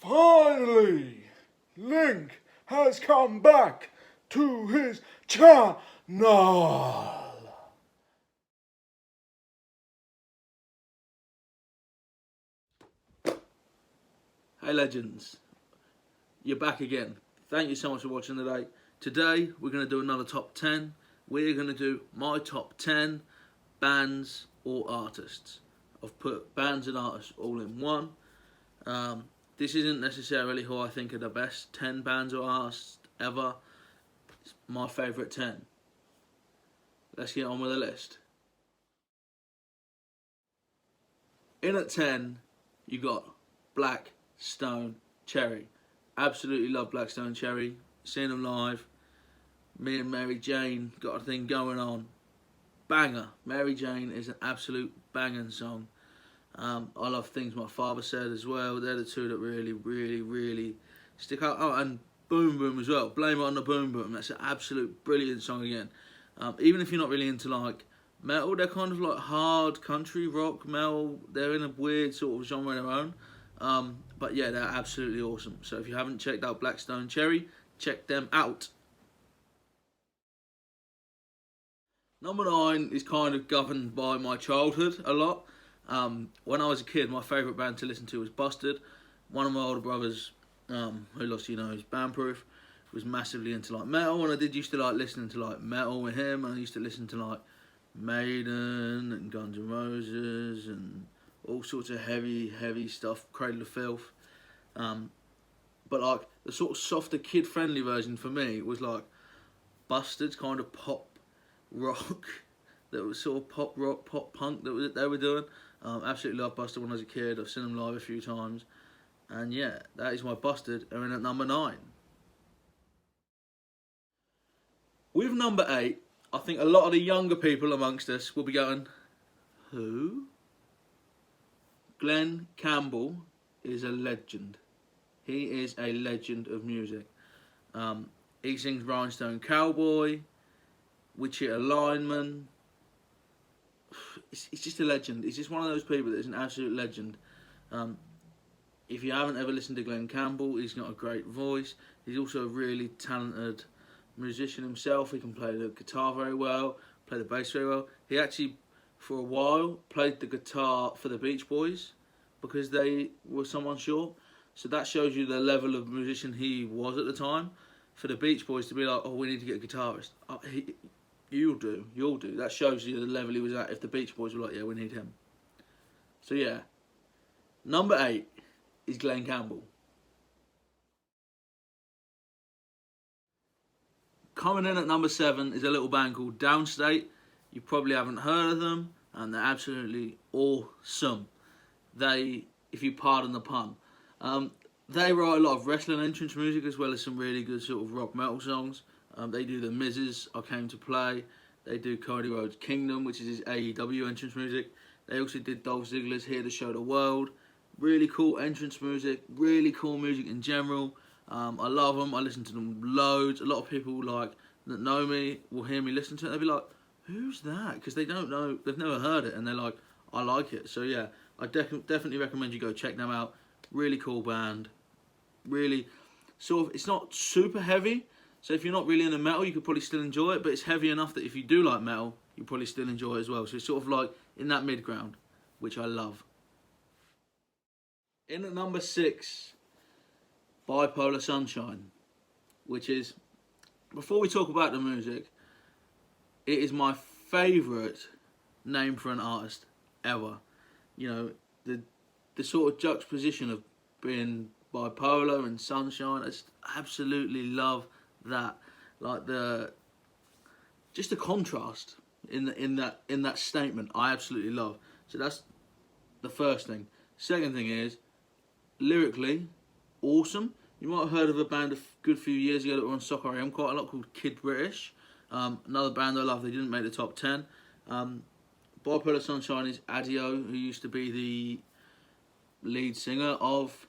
Finally, Link has come back to his channel. Hey legends, you're back again. Thank you so much for watching today. Today we're going to do another top 10. We're going to do my top 10 bands or artists. I've put bands and artists all in one. This isn't necessarily who I think are the best 10 bands or artists ever. It's my favourite 10. Let's get on with the list. In at 10, you got Black Stone Cherry. Absolutely love Black Stone Cherry. Seen them live. Me and Mary Jane got a thing going on. Banger. Mary Jane is an absolute banging song. I love Things My Father Said as well. They're the two that really stick out. Oh, and Boom Boom as well. Blame It on the Boom Boom. That's an absolute brilliant song again. Even if you're not really into like metal, they're kind of like hard country rock metal. They're in a weird sort of genre of their own. But yeah, they're absolutely awesome. So if you haven't checked out Black Stone Cherry, check them out. Number 9 is kind of governed by my childhood a lot. When I was a kid, my favourite band to listen to was Busted. One of my older brothers, who lost, his bandproof, was massively into like metal, and I did used to like listening to like metal with him, and I used to listen to like Maiden and Guns N' Roses and all sorts of heavy stuff, Cradle of Filth. But like the sort of softer kid-friendly version for me was like Busted's kind of pop rock, that was sort of pop rock, pop punk that they were doing. Absolutely loved Busted when I was a kid. I've seen them live a few times, and yeah, that is my Busted. And in at number 9. With number 8, I think a lot of the younger people amongst us will be going, who? Glen Campbell is a legend. He is a legend of music. He sings Rhinestone Cowboy, Wichita Lineman. He's just a legend. He's just one of those people that is an absolute legend. If you haven't ever listened to Glen Campbell, he's got a great voice. He's also a really talented musician himself. He can play the guitar very well, play the bass very well. He actually, for a while, played the guitar for the Beach Boys because they were someone short. So that shows you the level of musician he was at the time. For the Beach Boys to be like, oh, we need to get a guitarist. You'll do. That shows you the level he was at if the Beach Boys were like, yeah, we need him. So yeah. Number 8 is Glen Campbell. Coming in at number 7 is a little band called Downstate. You probably haven't heard of them, and they're absolutely awesome. They, if you pardon the pun, they write a lot of wrestling entrance music as well as some really good sort of rock metal songs. They do The Miz's I Came to Play. They do Cody Rhodes' Kingdom, which is his AEW entrance music. They also did Dolph Ziggler's Here to Show the World. Really cool entrance music, really cool music in general. I love them. I listen to them loads. A lot of people like that know me will hear me listen to it. They'll be like, "Who's that?" Because they don't know, they've never heard it, and they're like, "I like it." So yeah, I definitely recommend you go check them out. Really cool band. Really, sort of, it's not super heavy. So if you're not really into metal, you could probably still enjoy it. But it's heavy enough that if you do like metal, you probably still enjoy it as well. So it's sort of like in that mid ground, which I love. In at number 6. Bipolar Sunshine, which is, before we talk about the music, it is my favourite name for an artist ever. The sort of juxtaposition of being bipolar and sunshine, I just absolutely love that. Like just the contrast in that statement, I absolutely love. So that's the first thing. Second thing is, lyrically, awesome. You might have heard of a band a good few years ago that were on Soccer AM quite a lot called Kid British. Another band I love. They didn't make the top 10. Bipolar Sunshine is Adio, who used to be the lead singer of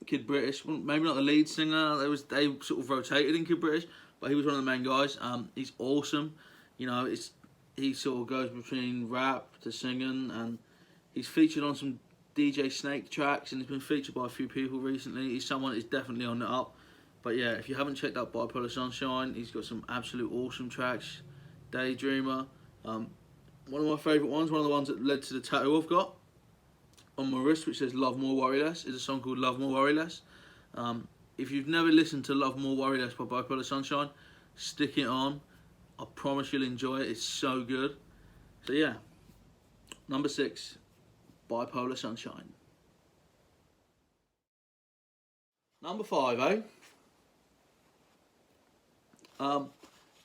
Kid British. Well, maybe not the lead singer. They sort of rotated in Kid British, but he was one of the main guys. He's awesome. He sort of goes between rap to singing, and he's featured on some DJ Snake tracks, and he's been featured by a few people recently. He's someone that's definitely on the up. But yeah, if you haven't checked out Bipolar Sunshine, he's got some absolute awesome tracks. Daydreamer, one of my favourite ones, one of the ones that led to the tattoo I've got on my wrist, which says Love More Worry Less, is a song called Love More Worry Less. If you've never listened to Love More Worry Less by Bipolar Sunshine, stick it on. I promise you'll enjoy it. It's so good. So yeah, number 6, Bipolar Sunshine. Number 5, eh?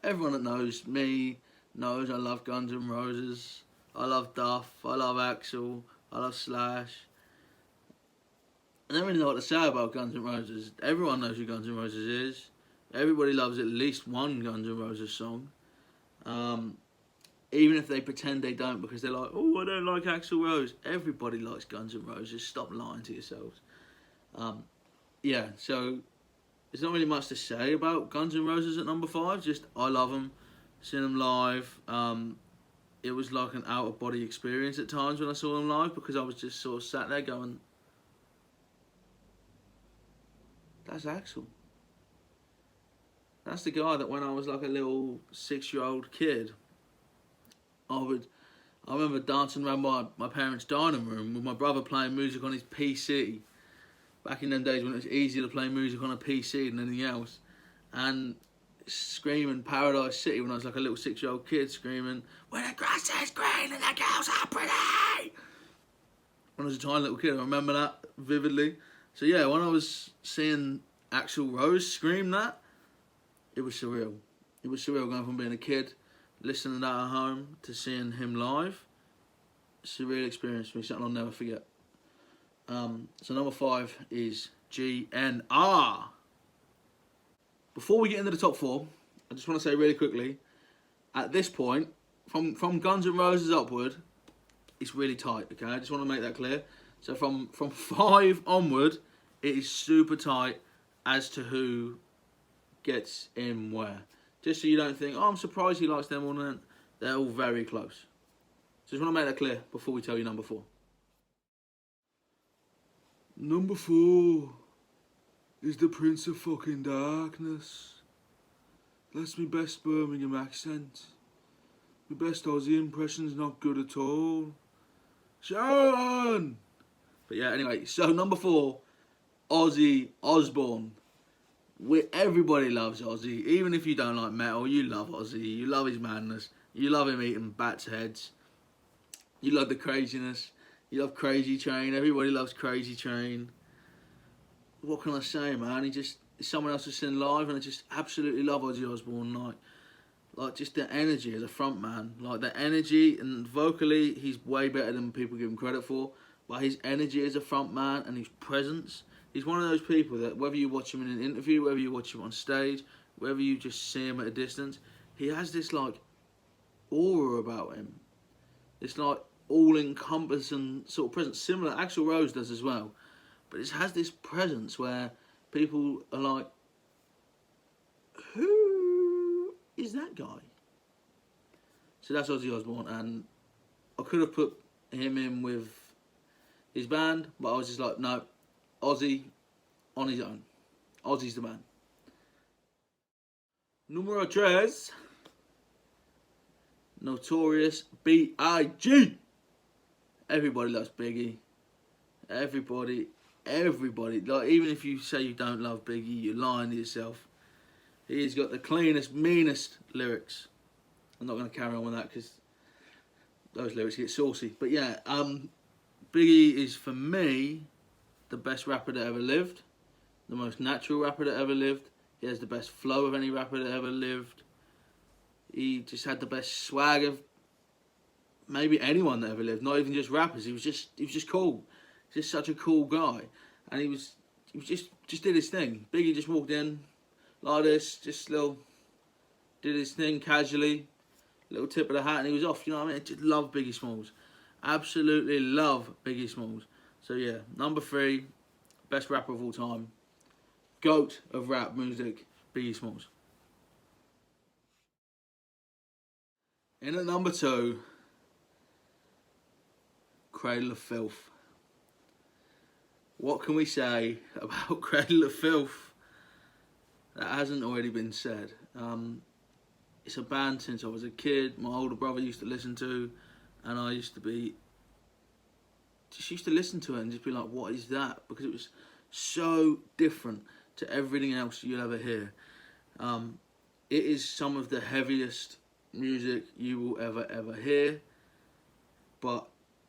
Everyone that knows me knows I love Guns N' Roses. I love Duff. I love Axl. I love Slash. I don't really know what to say about Guns N' Roses. Everyone knows who Guns N' Roses is. Everybody loves at least one Guns N' Roses song. Even if they pretend they don't, because they're like, oh, I don't like Axl Rose. Everybody likes Guns N' Roses. Stop lying to yourselves. Yeah, so there's not really much to say about Guns N' Roses at number 5. Just, I love them. Seen them live. It was like an out-of-body experience at times when I saw them live, because I was just sort of sat there going, that's Axl. That's the guy that when I was like a little 6-year-old kid, I remember dancing around my parents' dining room with my brother playing music on his PC. Back in them days when it was easier to play music on a PC than anything else. And screaming Paradise City when I was like a little 6-year-old kid, screaming, when the grass is green and the girls are pretty! When I was a tiny little kid, I remember that vividly. So yeah, when I was seeing Axl Rose scream that, it was surreal. It was surreal going from being a kid, listening to that at home, to seeing him live. Surreal experience for me, something I'll never forget. So number 5 is GNR. Before we get into the top 4, I just want to say really quickly, at this point, from Guns N' Roses upward, it's really tight, okay? I just want to make that clear. So from 5 onward, it is super tight as to who gets in where. Just so you don't think, oh, I'm surprised he likes them all. They're all very close. So just want to make that clear before we tell you number 4. Number 4 is the Prince of fucking Darkness. That's my best Birmingham accent. My best Aussie impression's not good at all. Sharon! But yeah, anyway, so number 4, Ozzy Osbourne. Everybody loves Ozzy. Even if you don't like metal, you love Ozzy. You love his madness. You love him eating bats' heads. You love the craziness. You love Crazy Train. Everybody loves Crazy Train. What can I say, man? He's someone else to sing live, and I just absolutely love Ozzy Osbourne. Like just the energy as a front man. Like the energy, and vocally, he's way better than people give him credit for. But his energy as a front man and his presence. He's one of those people that whether you watch him in an interview, whether you watch him on stage, whether you just see him at a distance, he has this like aura about him. It's like all-encompassing sort of presence. Similar, Axl Rose does as well. But it has this presence where people are like, who is that guy? So that's Ozzy Osbourne, and I could have put him in with his band, but I was just like, no, Ozzy on his own. Ozzy's the man. Numero 3, Notorious B.I.G. Everybody loves Biggie. Everybody. Like, even if you say you don't love Biggie, you're lying to yourself. He's got the cleanest, meanest lyrics. I'm not going to carry on with that because those lyrics get saucy. But yeah, Biggie is, for me, the best rapper that ever lived. The most natural rapper that ever lived. He has the best flow of any rapper that ever lived. He just had the best swag of maybe anyone that ever lived. Not even just rappers. He was just cool. He's just such a cool guy. And he was just did his thing. Biggie just walked in like this, did his thing casually. Little tip of the hat and he was off. You know what I mean? I just love Biggie Smalls. Absolutely love Biggie Smalls. So yeah, number 3, best rapper of all time. GOAT of rap music, Biggie Smalls. In at number 2, Cradle of Filth. What can we say about Cradle of Filth that hasn't already been said? It's a band since I was a kid. My older brother used to listen to, and I used to listen to it and just be like, what is that? Because it was so different to everything else you'll ever hear. It is some of the heaviest music you will ever hear, but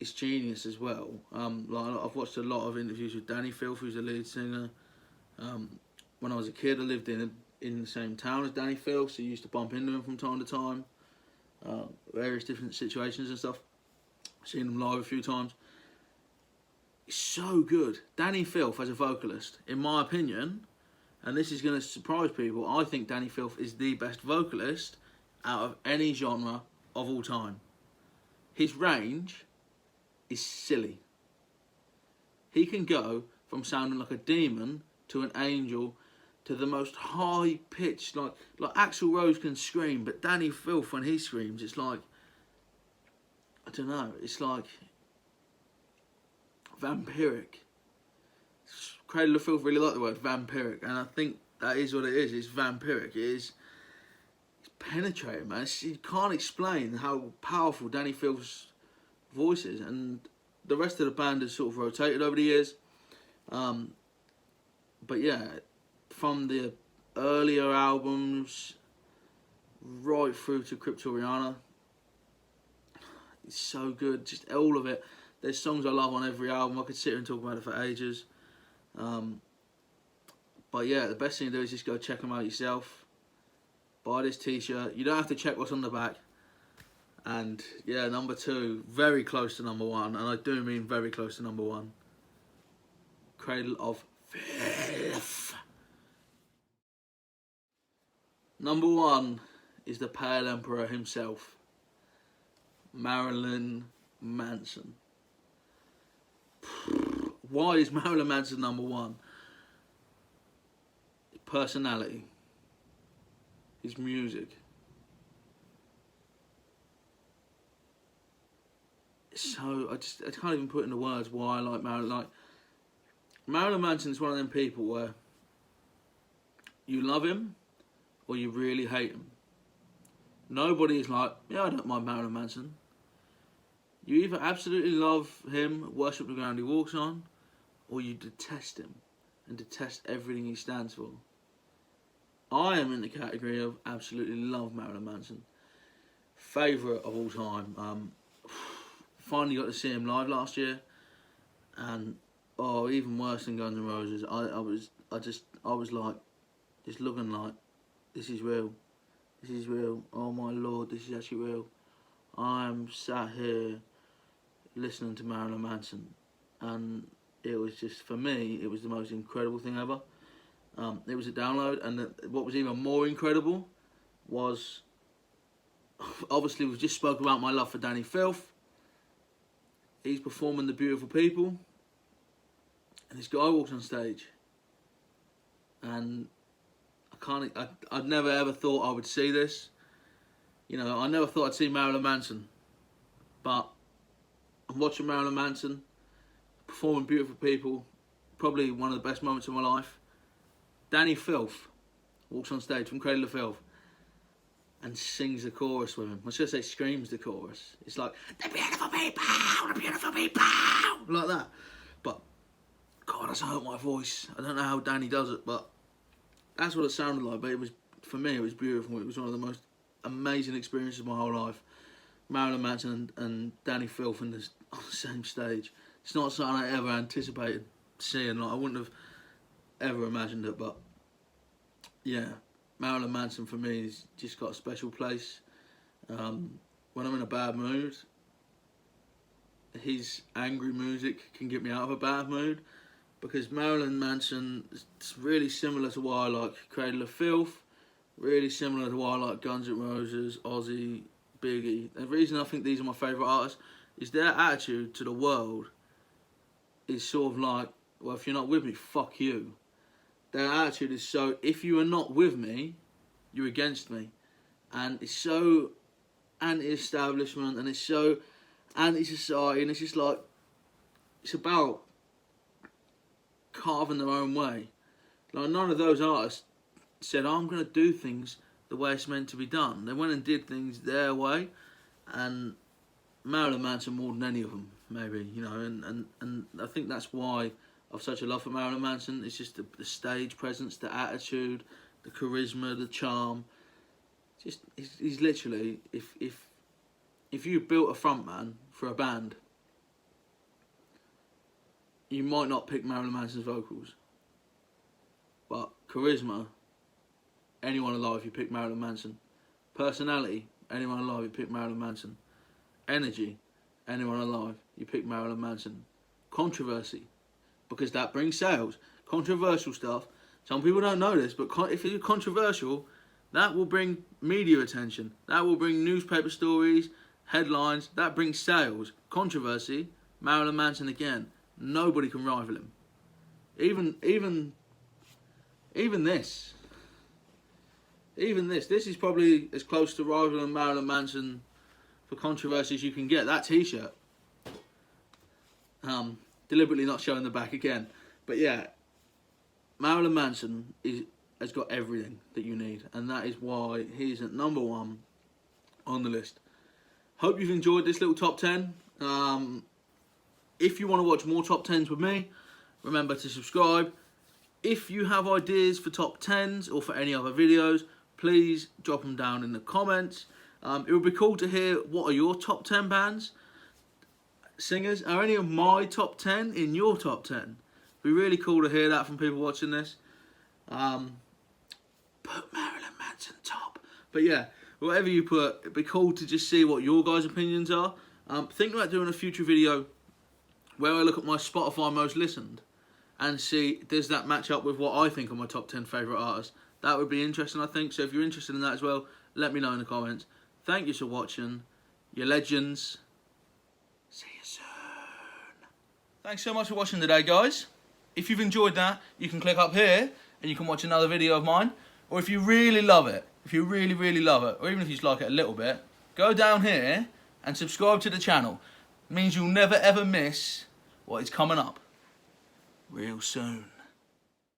it's genius as well. Like I've watched a lot of interviews with Danny Filth, who's the lead singer. When I was a kid, I lived in the same town as Danny Filth, so I used to bump into him from time to time. Various different situations and stuff. Seen him live a few times. It's so good. Danny Filth as a vocalist, in my opinion, and this is going to surprise people, I think Danny Filth is the best vocalist out of any genre of all time. His range is silly. He can go from sounding like a demon to an angel to the most high-pitched, like Axl Rose can scream, but Danny Filth, when he screams, it's like, I don't know, it's like vampiric. Cradle of Filth really like the word vampiric, and I think that is what it is. It's vampiric. It's penetrating, man. You can't explain how powerful Danny Filth's voice is, and the rest of the band has sort of rotated over the years. But yeah, from the earlier albums right through to Cryptoriana, it's so good. Just all of it. There's songs I love on every album. I could sit here and talk about it for ages. But yeah, the best thing to do is just go check them out yourself. Buy this t-shirt. You don't have to check what's on the back. And yeah, number 2, very close to number 1, and I do mean very close to number 1. Cradle of Filth. Number 1 is the Pale Emperor himself, Marilyn Manson. Why is Marilyn Manson number 1? His personality, his music. So I can't even put into words why I like Marilyn. Like, Marilyn Manson is one of them people where you love him or you really hate him. Nobody is like, yeah, I don't mind Marilyn Manson. You either absolutely love him, worship the ground he walks on, or you detest him and detest everything he stands for. I am in the category of absolutely love Marilyn Manson. Favourite of all time. Finally got to see him live last year, and even worse than Guns N' Roses. I was like, just looking like, this is real. This is real. Oh my Lord, this is actually real. I'm sat here listening to Marilyn Manson, and it was just, for me, it was the most incredible thing ever. It was a download, and what was even more incredible was, obviously we've just spoke about my love for Danny Filth. He's performing The Beautiful People, and this guy walks on stage, and I'd never ever thought I would see this. You know, I never thought I'd see Marilyn Manson, but I'm watching Marilyn Manson performing Beautiful People, probably one of the best moments of my life. Danny Filth walks on stage from Cradle of Filth and sings the chorus with him. I was going to say screams the chorus. It's like, the beautiful people, the beautiful people, like that. But, God, that's hurt my voice. I don't know how Danny does it, but that's what it sounded like. But it was, for me, it was beautiful. It was one of the most amazing experiences of my whole life. Marilyn Manson and Danny Filth on the same stage. It's not something I ever anticipated seeing. Like, I wouldn't have ever imagined it, but yeah, Marilyn Manson for me has just got a special place. When I'm in a bad mood, his angry music can get me out of a bad mood, because Marilyn Manson is really similar to why I like Cradle of Filth, really similar to why I like Guns N' Roses, Ozzy, Biggie. The reason I think these are my favourite artists is their attitude to the world is sort of like, well, if you're not with me, fuck you. Their attitude is so, if you are not with me, you're against me. And it's so anti-establishment, and it's so anti-society, and it's just like, it's about carving their own way. Like, none of those artists said, oh, I'm going to do things the way it's meant to be done. They went and did things their way, and Marilyn Manson more than any of them, maybe, you know, and I think that's why I've such a love for Marilyn Manson. It's just the stage presence, the attitude, the charisma, the charm. Just, he's literally, if you built a frontman for a band, you might not pick Marilyn Manson's vocals, but charisma, anyone alive, you pick Marilyn Manson. Personality, anyone alive, you pick Marilyn Manson. Energy, anyone alive, you pick Marilyn Manson. Controversy, because that brings sales. Controversial stuff, some people don't know this, but if you're controversial, that will bring media attention. That will bring newspaper stories, headlines. That brings sales. Controversy, Marilyn Manson again. Nobody can rival him. Even this. This is probably as close to rivaling Marilyn Manson for controversy as you can get. That t-shirt. Deliberately not showing the back again. But yeah, Marilyn Manson has got everything that you need, and that is why he's at number 1 on the list. Hope you've enjoyed this little top 10. If you want to watch more top 10s with me, remember to subscribe. If you have ideas for top 10s or for any other videos, please drop them down in the comments. It would be cool to hear what are your top 10 bands, singers. Are any of my top 10 in your top 10? It'd be really cool to hear that from people watching this. Put Marilyn Manson top. But yeah, whatever you put, it'd be cool to just see what your guys' opinions are. Think about doing a future video where I look at my Spotify most listened and see, does that match up with what I think are my top 10 favourite artists? That would be interesting, I think. So if you're interested in that as well, let me know in the comments. Thank you for watching. You're legends. See you soon. Thanks so much for watching today, guys. If you've enjoyed that, you can click up here and you can watch another video of mine. Or if you really love it, if you really, really love it, or even if you just like it a little bit, go down here and subscribe to the channel. It means you'll never ever miss what is coming up real soon.